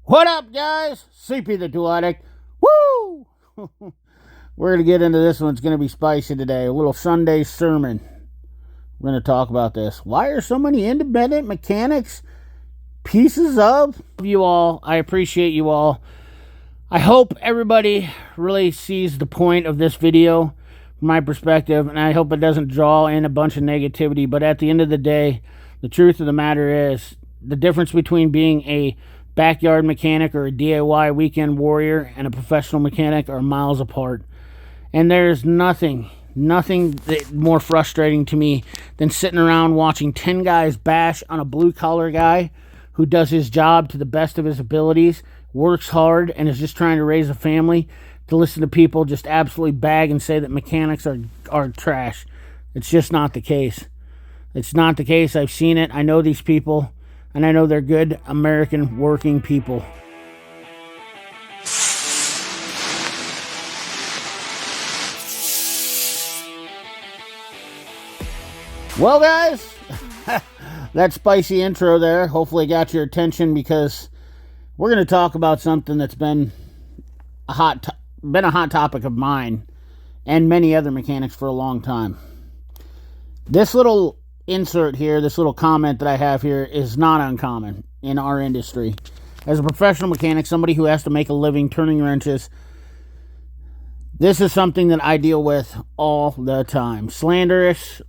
What up, guys? CP the Tool Addict. Woo! We're going to get into this one. It's going to be spicy today. A little Sunday sermon. We're going to talk about this. Why are so many independent mechanics pieces of you all? I appreciate you all. I hope everybody really sees the point of this video from my perspective, and I hope it doesn't draw in a bunch of negativity. But at the end of the day, the truth of the matter is the difference between being a backyard mechanic or a DIY weekend warrior and a professional mechanic are miles apart. And there's nothing more frustrating to me than sitting around watching 10 guys bash on a blue-collar guy who does his job to the best of his abilities, works hard, and is just trying to raise a family, to listen to people just absolutely bag and say that mechanics are trash. It's just not the case. It's not the case. I've seen it. I know these people, and I know they're good American working people. Well, guys, that spicy intro there hopefully got your attention, because we're going to talk about something that's been a hot topic of mine and many other mechanics for a long time. This little insert here, this little comment that I have here, is not uncommon in our industry. As a professional mechanic, somebody who has to make a living turning wrenches, this is something that I deal with all the time. Slanderous,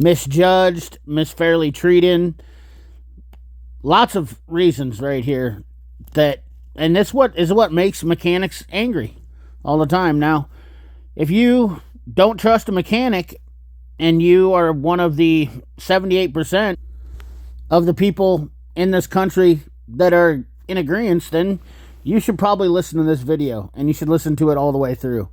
misjudged, misfairly treated. Lots of reasons right here and that's what makes mechanics angry all the time. Now, if you don't trust a mechanic and you are one of the 78% of the people in this country that are in agreement, then you should probably listen to this video, and you should listen to it all the way through,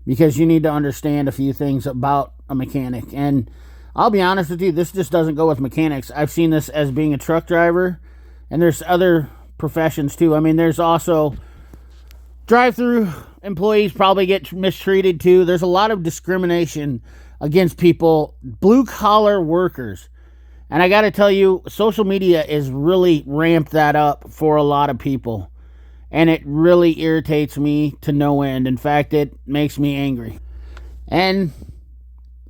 because you need to understand a few things about a mechanic. And I'll be honest with you, this just doesn't go with mechanics. I've seen this as being a truck driver, and there's other professions too. I mean, there's also drive-through employees probably get mistreated too. There's a lot of discrimination against people, blue-collar workers. And I got to tell you, social media is really ramped that up for a lot of people. And it really irritates me to no end. In fact, it makes me angry. And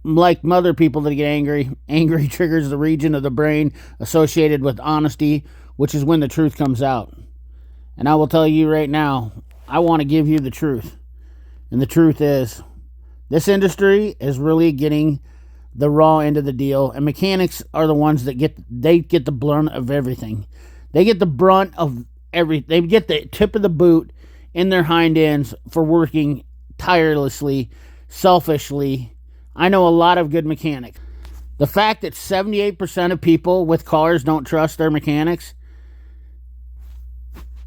like other people that get angry triggers the region of the brain associated with honesty, which is when the truth comes out. And I will tell you right now, I want to give you the truth. And the truth is, this industry is really getting the raw end of the deal, and mechanics are the ones that get the brunt of everything. They get the brunt of they get the tip of the boot in their hind ends for working tirelessly, selfishly. I know a lot of good mechanics. The fact that 78% of people with cars don't trust their mechanics,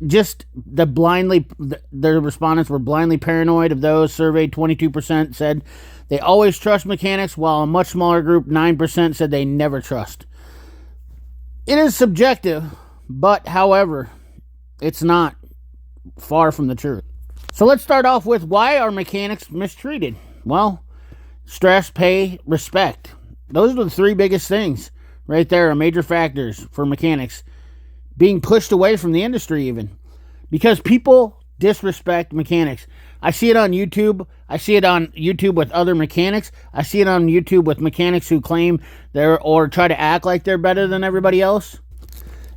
their respondents were blindly paranoid. Of those surveyed, 22% said they always trust mechanics, while a much smaller group, 9%, said they never trust. It is subjective, but however, it's not far from the truth. So let's start off with, why are mechanics mistreated? Well, stress, pay, respect. Those are the three biggest things right there, are major factors for mechanics being pushed away from the industry, even because people disrespect mechanics. I see it on YouTube. I see it on YouTube with other mechanics. I see it on YouTube with mechanics who claim or try to act like they're better than everybody else.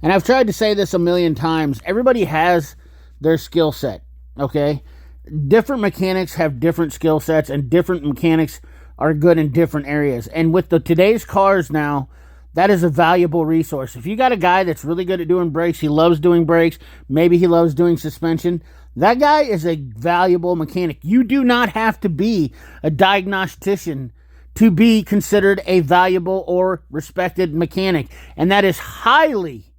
And I've tried to say this a million times. Everybody has their skill set, okay? Different mechanics have different skill sets, and different mechanics are good in different areas. And with today's cars now, that is a valuable resource. If you got a guy that's really good at doing brakes, he loves doing brakes, maybe he loves doing suspension, that guy is a valuable mechanic. You do not have to be a diagnostician to be considered a valuable or respected mechanic. And that is highly,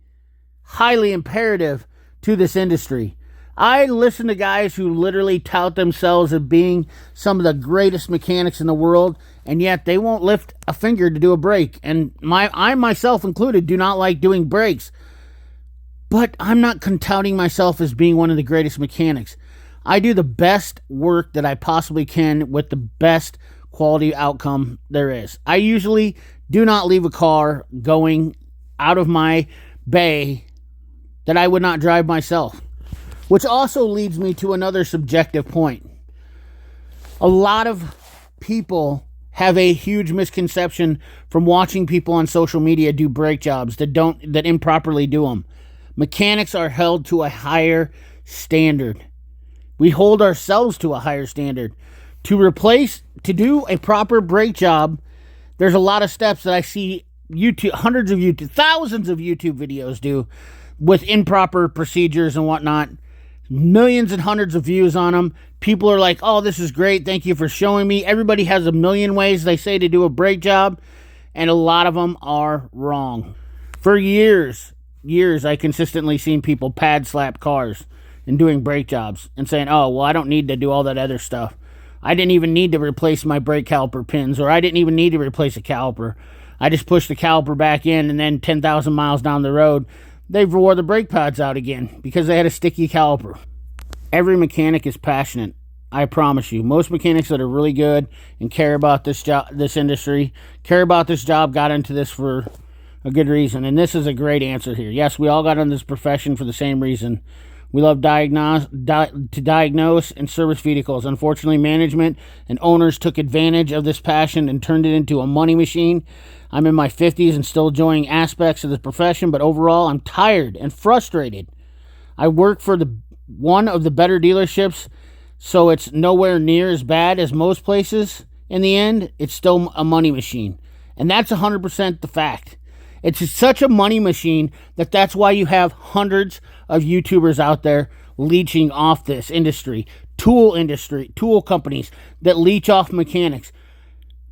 highly imperative to this industry. I listen to guys who literally tout themselves as being some of the greatest mechanics in the world, and yet they won't lift a finger to do a brake. And I myself included do not like doing brakes. But I'm not touting myself as being one of the greatest mechanics. I do the best work that I possibly can with the best quality outcome there is. I usually do not leave a car going out of my bay that I would not drive myself. Which also leads me to another subjective point. A lot of people have a huge misconception from watching people on social media do brake jobs that improperly do them. Mechanics are held to a higher standard. We hold ourselves to a higher standard. To do a proper brake job, there's a lot of steps that I see thousands of YouTube videos do with improper procedures and whatnot. Millions and hundreds of views on them. People are like, oh, this is great. Thank you for showing me. Everybody has a million ways they say to do a brake job, and a lot of them are wrong. For years, I consistently seen people pad slap cars and doing brake jobs and saying, oh, well, I don't need to do all that other stuff. I didn't even need to replace my brake caliper pins, or I didn't even need to replace a caliper. I just pushed the caliper back in, and then 10,000 miles down the road, they wore the brake pads out again because they had a sticky caliper. Every mechanic is passionate. I promise you. Most mechanics that are really good and care about this industry, care about this job, got into this for a good reason. And this is a great answer here. Yes, we all got into this profession for the same reason. We love to diagnose and service vehicles. Unfortunately, management and owners took advantage of this passion and turned it into a money machine. I'm in my 50s and still enjoying aspects of the profession, but overall, I'm tired and frustrated. I work for one of the better dealerships, so it's nowhere near as bad as most places. In the end, it's still a money machine. And that's 100% the fact. It's such a money machine that's why you have hundreds of YouTubers out there leeching off this industry, tool companies that leech off mechanics.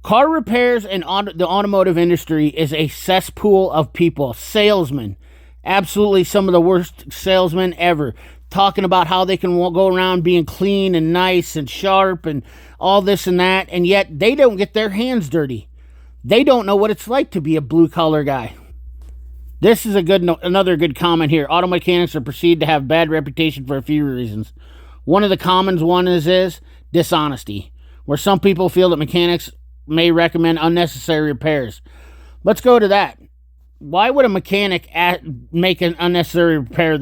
Car repairs and the automotive industry is a cesspool of people, salesmen, absolutely some of the worst salesmen ever, talking about how they can go around being clean and nice and sharp and all this and that, and yet they don't get their hands dirty. They don't know what it's like to be a blue-collar guy. This is another good comment here. Auto mechanics are perceived to have bad reputation for a few reasons. One of the common ones is dishonesty, where some people feel that mechanics may recommend unnecessary repairs. Let's go to that. Why would a mechanic make an unnecessary repair,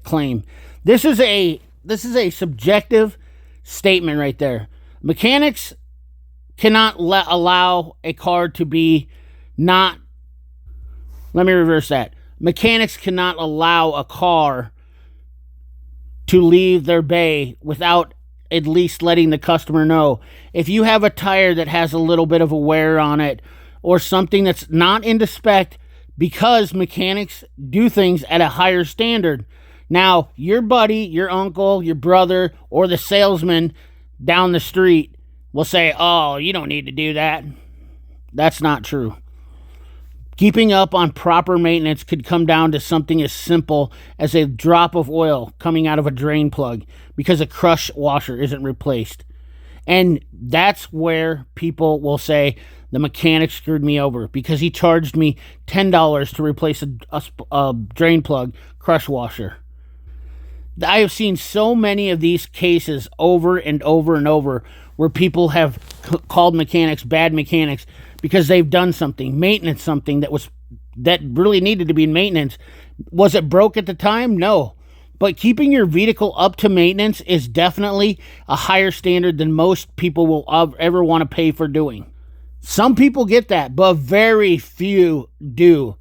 claim? This is a subjective statement right there. Mechanics cannot allow a car to be not... Let me reverse that. Mechanics cannot allow a car to leave their bay without at least letting the customer know. If you have a tire that has a little bit of a wear on it or something that's not into spec, because mechanics do things at a higher standard. Now, your buddy, your uncle, your brother, or the salesman down the street will say, oh, you don't need to do that. That's not true. Keeping up on proper maintenance could come down to something as simple as a drop of oil coming out of a drain plug because a crush washer isn't replaced. And that's where people will say, the mechanic screwed me over because he charged me $10 to replace a drain plug crush washer. I have seen so many of these cases over and over and over where people have called mechanics bad mechanics because they've done something, maintenance something that really needed to be maintenance. Was it broke at the time? No. But keeping your vehicle up to maintenance is definitely a higher standard than most people will ever want to pay for doing. Some people get that, but very few do.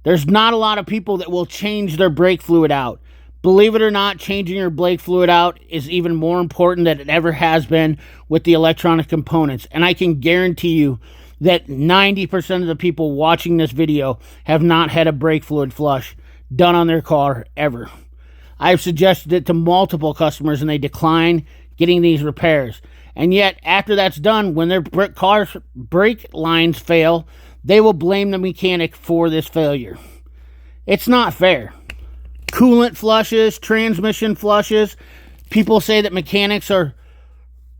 There's not a lot of people that will change their brake fluid out. Believe it or not, changing your brake fluid out is even more important than it ever has been with the electronic components. And I can guarantee you that 90% of the people watching this video have not had a brake fluid flush done on their car ever. I've suggested it to multiple customers and they decline getting these repairs. And yet, after that's done, when their car's brake lines fail, they will blame the mechanic for this failure. It's not fair. Coolant flushes, transmission flushes. People say that mechanics are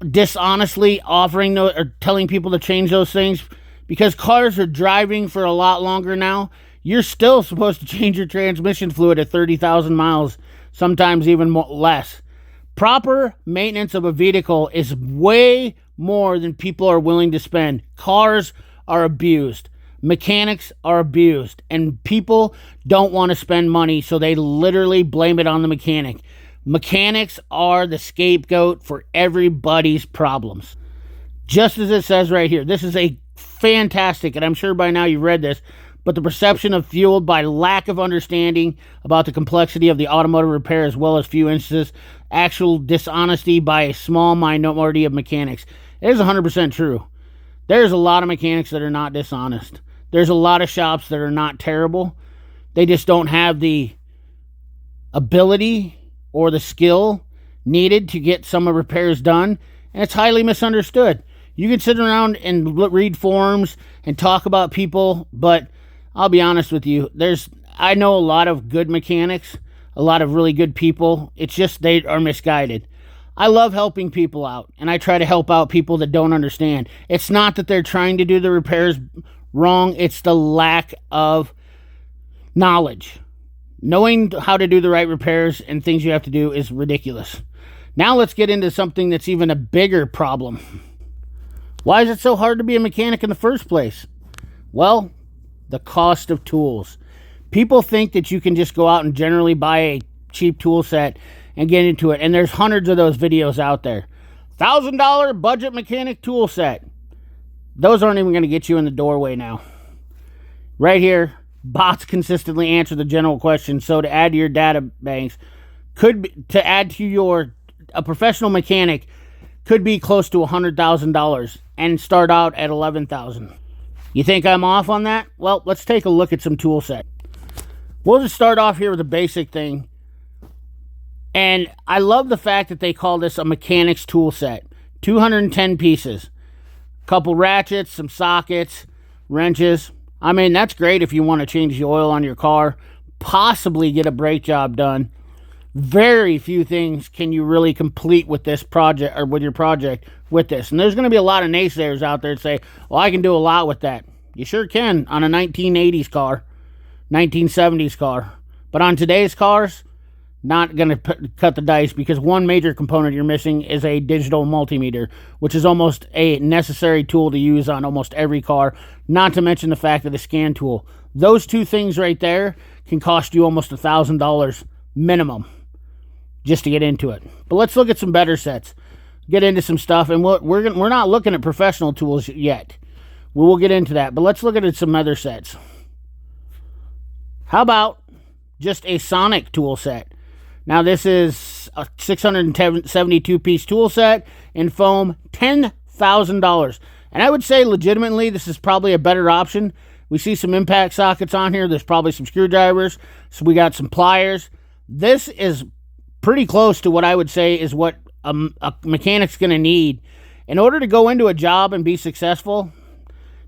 dishonestly offering or telling people to change those things because cars are driving for a lot longer now. You're still supposed to change your transmission fluid at 30,000 miles, sometimes even less. Proper maintenance of a vehicle is way more than people are willing to spend. Cars are abused. Mechanics are abused. And people don't want to spend money, so they literally blame it on the mechanic. Mechanics are the scapegoat for everybody's problems. Just as it says right here, this is a fantastic, and I'm sure by now you've read this, but the perception of fueled by lack of understanding about the complexity of the automotive repair, as well as few instances, actual dishonesty by a small minority of mechanics. It is 100% true. There's a lot of mechanics that are not dishonest. There's a lot of shops that are not terrible. They just don't have the ability or the skill needed to get some repairs done, and it's highly misunderstood. You can sit around and read forums and talk about people, but I'll be honest with you, I know a lot of good mechanics, a lot of really good people. It's just they are misguided. I love helping people out, and I try to help out people that don't understand. It's not that they're trying to do the repairs wrong, it's the lack of knowledge. Knowing how to do the right repairs and things you have to do is ridiculous. Now let's get into something that's even a bigger problem. Why is it so hard to be a mechanic in the first place? Well, the cost of tools. People think that you can just go out and generally buy a cheap tool set and get into it. And there's hundreds of those videos out there. $1,000 budget mechanic tool set. Those aren't even going to get you in the doorway now. Right here, bots consistently answer the general question. So to add to your data banks, a professional mechanic could be close to $100,000 and start out at $11,000. You think I'm off on that? Well, let's take a look at some tool set. We'll just start off here with a basic thing. And I love the fact that they call this a mechanic's tool set. 210 pieces. A couple ratchets, some sockets, wrenches. I mean, that's great if you want to change the oil on your car, possibly get a brake job done. Very few things can you really complete with this project or with your project with this. And there's going to be a lot of naysayers out there that say, well, I can do a lot with that. You sure can on a 1980s car, 1970s car. But on today's cars, not going to cut the dice, because one major component you're missing is a digital multimeter, which is almost a necessary tool to use on almost every car, not to mention the fact that a scan tool. Those two things right there can cost you almost $1,000 minimum just to get into it. But let's look at some better sets. Get into some stuff, and we're not looking at professional tools yet. We will get into that, but let's look at some other sets. How about just a Sonic tool set? Now this is a 672-piece tool set in foam, $10,000. And I would say legitimately this is probably a better option. We see some impact sockets on here. There's probably some screwdrivers. So we got some pliers. This is pretty close to what I would say is what a mechanic's going to need. In order to go into a job and be successful,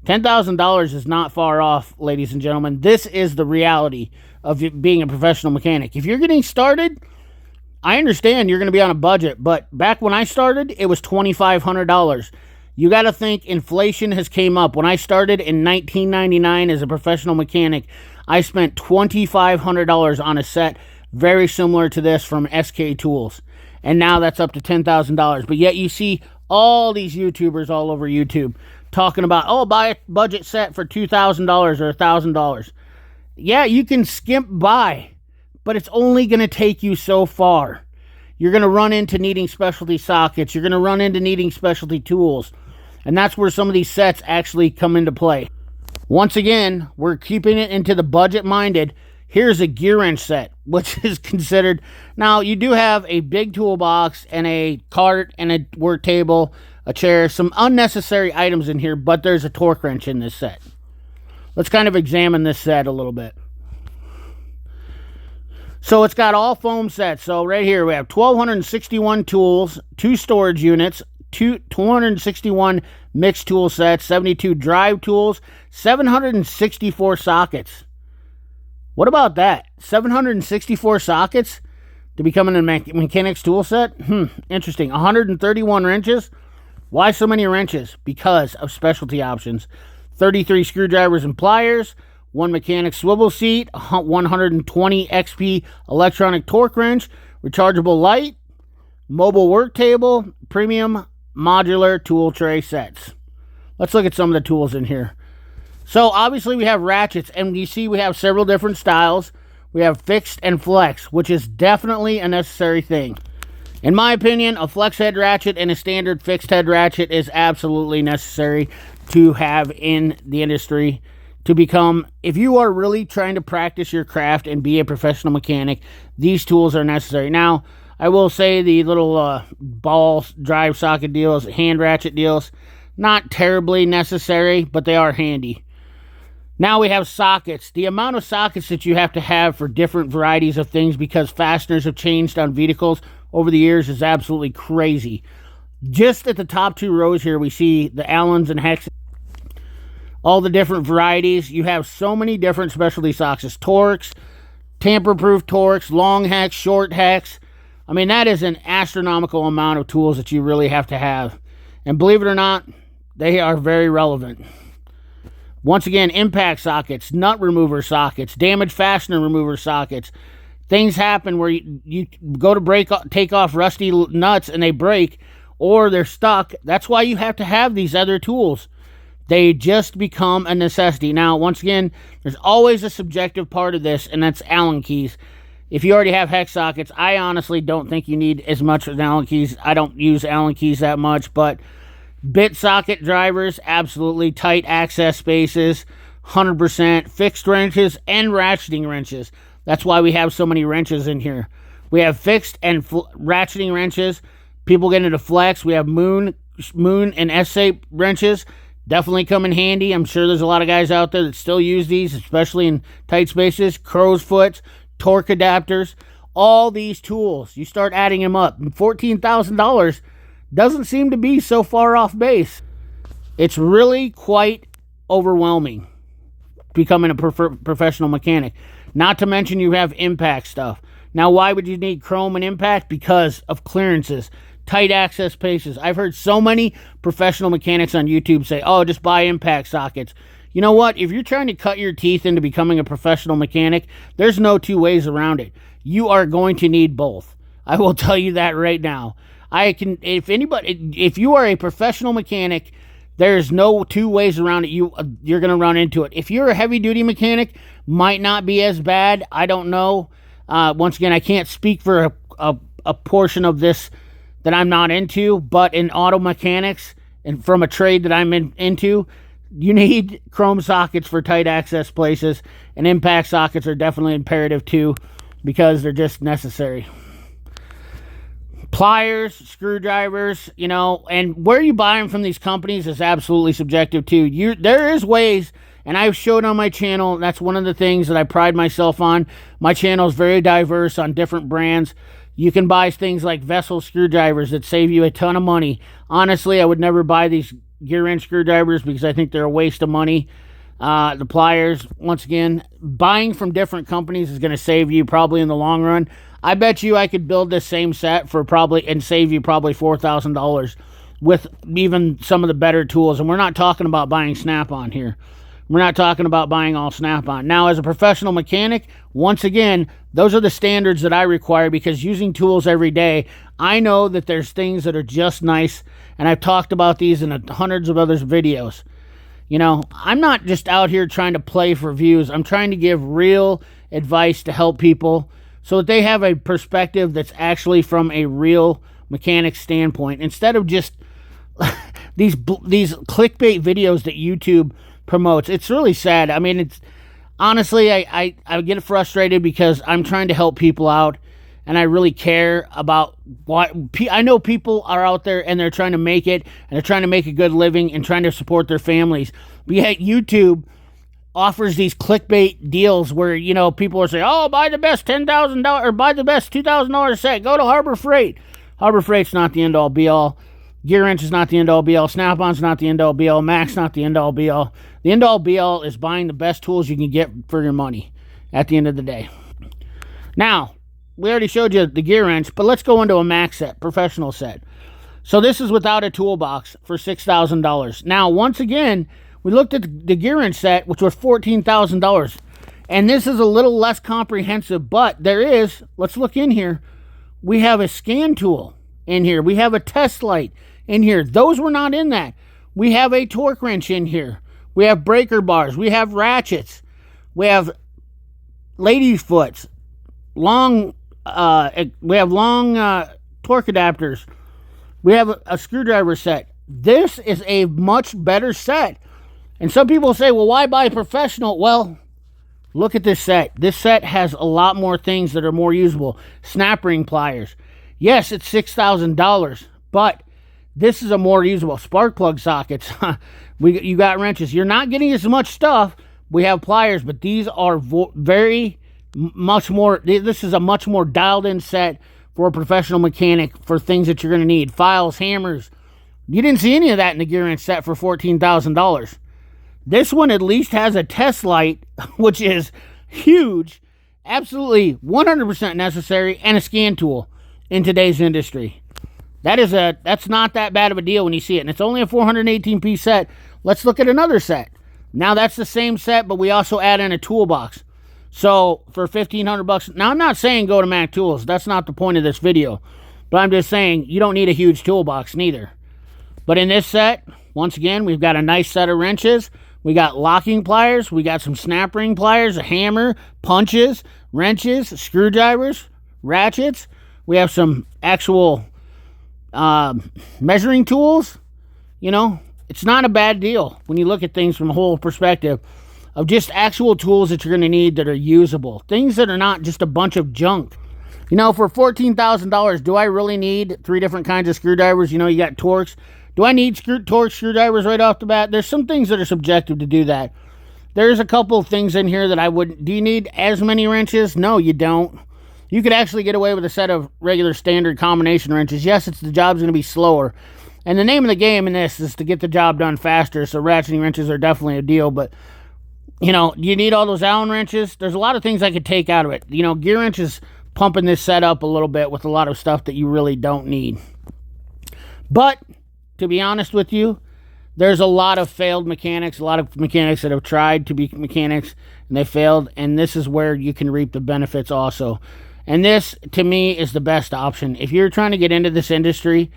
$10,000 is not far off, ladies and gentlemen. This is the reality of being a professional mechanic. If you're getting started, I understand you're going to be on a budget, but back when I started, it was $2,500. You got to think inflation has came up. When I started in 1999 as a professional mechanic, I spent $2,500 on a set very similar to this from SK Tools. And now that's up to $10,000. But yet you see all these YouTubers all over YouTube talking about, oh, buy a budget set for $2,000 or $1,000. Yeah, you can skimp by, but it's only going to take you so far. You're going to run into needing specialty sockets. You're going to run into needing specialty tools. And that's where some of these sets actually come into play. Once again, we're keeping it into the budget-minded. Here's a gear wrench set, which is considered... Now, you do have a big toolbox and a cart and a work table, a chair, some unnecessary items in here, but there's a torque wrench in this set. Let's kind of examine this set a little bit. So it's got all foam sets. So right here we have 1,261 tools, 2 storage units, 261 mixed tool sets, 72 drive tools, 764 sockets. What about that? 764 sockets to become a mechanic's tool set? Interesting. 131 wrenches. Why so many wrenches? Because of specialty options. 33 screwdrivers and pliers, 1 mechanic swivel seat, 120 XP electronic torque wrench, rechargeable light, mobile work table, premium modular tool tray sets. Let's look at some of the tools in here. So obviously we have ratchets, and you see we have several different styles. We have fixed and flex, which is definitely a necessary thing. In my opinion, a flex head ratchet and a standard fixed head ratchet is absolutely necessary to have in the industry to become, if you are really trying to practice your craft and be a professional mechanic, these tools are necessary. Now, I will say the little ball drive socket deals, hand ratchet deals, not terribly necessary, but they are handy. Now we have sockets. The amount of sockets that you have to have for different varieties of things because fasteners have changed on vehicles over the years is absolutely crazy. Just at the top two rows here, we see the Allens and Hexes. All the different varieties. You have so many different specialty sockets. Torx, tamper-proof Torx, long hex, short hex. I mean, that is an astronomical amount of tools that you really have to have. And believe it or not, they are very relevant. Once again, impact sockets, nut remover sockets, damaged fastener remover sockets. Things happen where you go to take off rusty nuts and they break or they're stuck. That's why you have to have these other tools. They just become a necessity. Now, once again, there's always a subjective part of this, and that's Allen keys. If you already have hex sockets, I honestly don't think you need as much as Allen keys. I don't use Allen keys that much, but bit socket drivers, absolutely. Tight access spaces, 100%. Fixed wrenches and ratcheting wrenches. That's why we have so many wrenches in here. We have fixed and ratcheting wrenches. People get into flex. We have moon and S-shape wrenches. Definitely come in handy. I'm sure there's a lot of guys out there that still use these, especially in tight spaces. Crow's foot, torque adapters, all these tools. You start adding them up. $14,000 doesn't seem to be so far off base. It's really quite overwhelming becoming a professional mechanic. Not to mention you have impact stuff. Now, why would you need chrome and impact? Because of clearances. Tight access spaces. I've heard so many professional mechanics on YouTube say, oh, just buy impact sockets. You know what? If you're trying to cut your teeth into becoming a professional mechanic, there's no two ways around it. You are going to need both. I will tell you that right now. If you are a professional mechanic, there's no two ways around it. You're going to run into it. If you're a heavy duty mechanic, might not be as bad. I don't know. Once again, I can't speak for a portion of this that I'm not into, but in auto mechanics and from a trade that I'm into, you need chrome sockets for tight access places, and impact sockets are definitely imperative too because they're just necessary. Pliers, screwdrivers, and where you buy them from these companies is absolutely subjective too. There is ways, and I've showed on my channel, and that's one of the things that I pride myself on. My channel is very diverse on different brands. You can buy things like vessel screwdrivers that save you a ton of money. Honestly, I would never buy these gear wrench screwdrivers because I think they're a waste of money. The pliers, once again, buying from different companies is going to save you probably in the long run. I bet you I could build this same set for and save you probably $4,000 with even some of the better tools. And we're not talking about buying Snap-on here. We're not talking about buying all Snap-on. Now, as a professional mechanic, once again, those are the standards that I require because using tools every day, I know that there's things that are just nice, and I've talked about these in hundreds of other videos. I'm not just out here trying to play for views. I'm trying to give real advice to help people so that they have a perspective that's actually from a real mechanic standpoint instead of just these clickbait videos that YouTube promotes. It's really sad. I mean, it's honestly, I get frustrated because I'm trying to help people out and I really care about what I know. People are out there and they're trying to make it and they're trying to make a good living and trying to support their families. But yet YouTube offers these clickbait deals where, people are saying, oh, buy the best $10,000 or buy the best $2,000 set. Go to Harbor Freight. Harbor Freight's not the end all be all. Gear wrench is not the end all be all. Snap-on's not the end all be all. Mac's not the end all be all. The end all be all is buying the best tools you can get for your money at the end of the day. Now, we already showed you the gear wrench, but let's go into a Mac set, professional set. So this is without a toolbox for $6,000. Now, once again, we looked at the gear wrench set, which was $14,000. And this is a little less comprehensive, but let's look in here. We have a scan tool in here. We have a test light in here. Those were not in that. We have a torque wrench in here. We have breaker bars. We have ratchets. We have ladies' foots, long, we have long torque adapters. We have a screwdriver set. This is a much better set. And some people say, well, why buy professional? Well, look at this set. This set has a lot more things that are more usable. Snap ring pliers. Yes, it's $6,000, but this is a more usable. Spark plug sockets. You got wrenches. You're not getting as much stuff. We have pliers, but these are very much more. This is a much more dialed in set for a professional mechanic for things that you're going to need. Files, hammers. You didn't see any of that in the gear wrench set for $14,000. This one at least has a test light, which is huge, absolutely 100% necessary, and a scan tool in today's industry. That's not that bad of a deal when you see it. And it's only a 418-piece set. Let's look at another set. Now that's the same set, but we also add in a toolbox. So for $1,500, now I'm not saying go to Mac Tools. That's not the point of this video. But I'm just saying you don't need a huge toolbox neither. But in this set, once again, we've got a nice set of wrenches. We got locking pliers. We got some snap ring pliers, a hammer, punches, wrenches, screwdrivers, ratchets. We have some actual measuring tools. You know, it's not a bad deal when you look at things from a whole perspective of just actual tools that you're going to need that are usable. Things that are not just a bunch of junk. You know, for $14,000, do I really need 3 different kinds of screwdrivers? You know, you got Torx. Do I need Torx screwdrivers right off the bat? There's some things that are subjective to do that. There's a couple of things in here that I wouldn't. Do you need as many wrenches? No, you don't. You could actually get away with a set of regular standard combination wrenches. Yes, the job's going to be slower. And the name of the game in this is to get the job done faster, so ratcheting wrenches are definitely a deal. But, you know, do you need all those Allen wrenches? There's a lot of things I could take out of it. You know, gear wrench is pumping this set up a little bit with a lot of stuff that you really don't need. But, to be honest with you, there's a lot of failed mechanics, a lot of mechanics that have tried to be mechanics, and they failed, and this is where you can reap the benefits also. And this, to me, is the best option. If you're trying to get into this industry,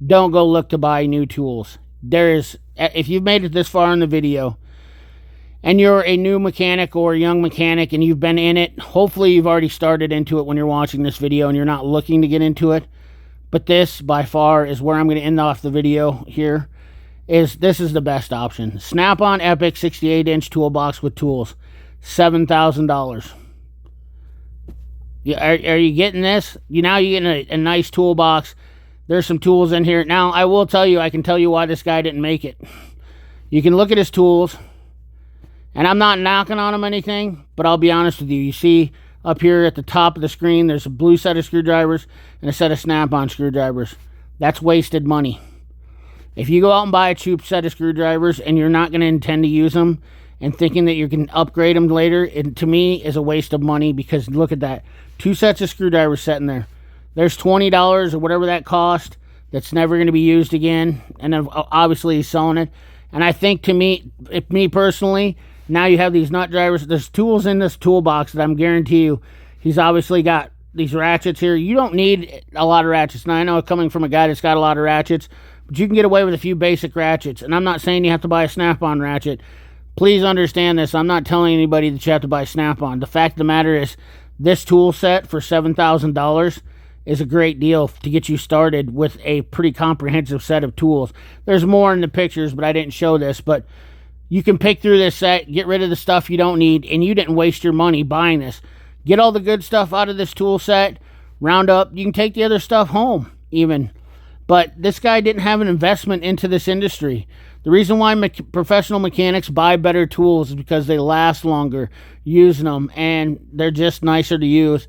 don't go look to buy new tools. If you've made it this far in the video, and you're a new mechanic or a young mechanic, and you've been in it, hopefully you've already started into it when you're watching this video, and you're not looking to get into it. But this, by far, is where I'm going to end off the video here. This is the best option. Snap-on Epic 68-inch toolbox with tools. $7,000. Are you getting this? Now you're getting a nice toolbox. There's some tools in here. Now, I will tell you, I can tell you why this guy didn't make it. You can look at his tools. And I'm not knocking on him anything, but I'll be honest with you. You see up here at the top of the screen, there's a blue set of screwdrivers and a set of snap-on screwdrivers. That's wasted money. If you go out and buy a cheap set of screwdrivers and you're not going to intend to use them and thinking that you can upgrade them later, it to me is a waste of money, because look at that. 2 sets of screwdrivers sitting there. There's $20 or whatever that cost that's never going to be used again, and then obviously he's selling it. And I think, to me personally, now you have these nut drivers. There's tools in this toolbox that I'm guarantee you, he's obviously got these ratchets here. You don't need a lot of ratchets. Now, I know coming from a guy that's got a lot of ratchets, but you can get away with a few basic ratchets. And I'm not saying you have to buy a snap-on ratchet. Please understand this. I'm not telling anybody that you have to buy snap-on. The fact of the matter is, this tool set for $7,000 is a great deal to get you started with a pretty comprehensive set of tools. There's more in the pictures, but I didn't show this. But you can pick through this set, get rid of the stuff you don't need, and you didn't waste your money buying this. Get all the good stuff out of this tool set, round up. You can take the other stuff home, even. But this guy didn't have an investment into this industry. The reason why professional mechanics buy better tools is because they last longer using them, and they're just nicer to use.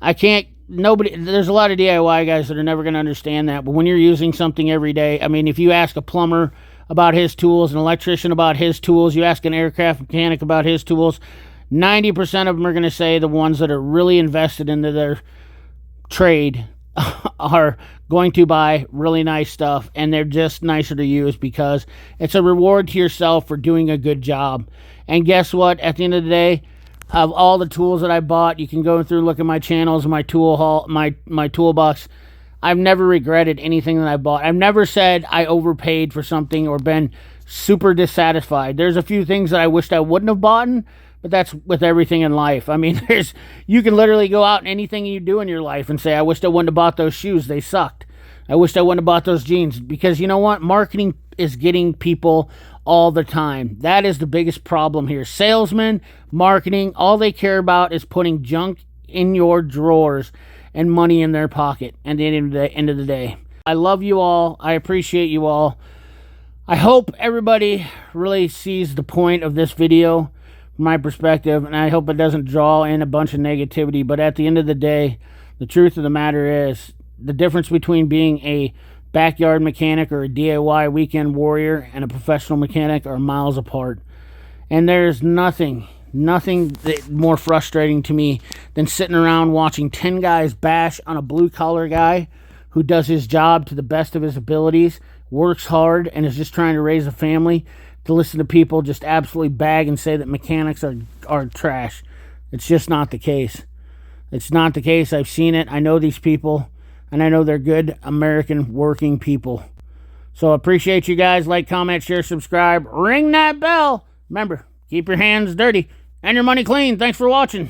There's a lot of DIY guys that are never going to understand that, but when you're using something every day, I mean, if you ask a plumber about his tools, an electrician about his tools, you ask an aircraft mechanic about his tools, 90% of them are going to say the ones that are really invested into their trade are going to buy really nice stuff, and they're just nicer to use because it's a reward to yourself for doing a good job. And guess what? At the end of the day, of all the tools that I bought, you can go through and look at my channels, my tool haul, my toolbox. I've never regretted anything that I bought. I've never said I overpaid for something or been super dissatisfied. There's a few things that I wished I wouldn't have bought, But that's with everything in life. I mean, you can literally go out and anything you do in your life and say, I wish I wouldn't have bought those shoes. They sucked. I wish I wouldn't have bought those jeans. Because you know what? Marketing is getting people all the time. That is the biggest problem here. Salesmen, marketing, all they care about is putting junk in your drawers and money in their pocket at the end of the day. I love you all. I appreciate you all. I hope everybody really sees the point of this video from my perspective, and I hope it doesn't draw in a bunch of negativity. But at the end of the day, the truth of the matter is the difference between being a backyard mechanic or a DIY weekend warrior and a professional mechanic are miles apart. And there's nothing more frustrating to me than sitting around watching 10 guys bash on a blue-collar guy who does his job to the best of his abilities, works hard, and is just trying to raise a family, to listen to people just absolutely bag and say that mechanics are trash. It's just not the case. It's not the case. I've seen it. I know these people, and I know they're good American working people. So appreciate you guys. Like, comment, share, subscribe. Ring that bell. Remember, keep your hands dirty and your money clean. Thanks for watching.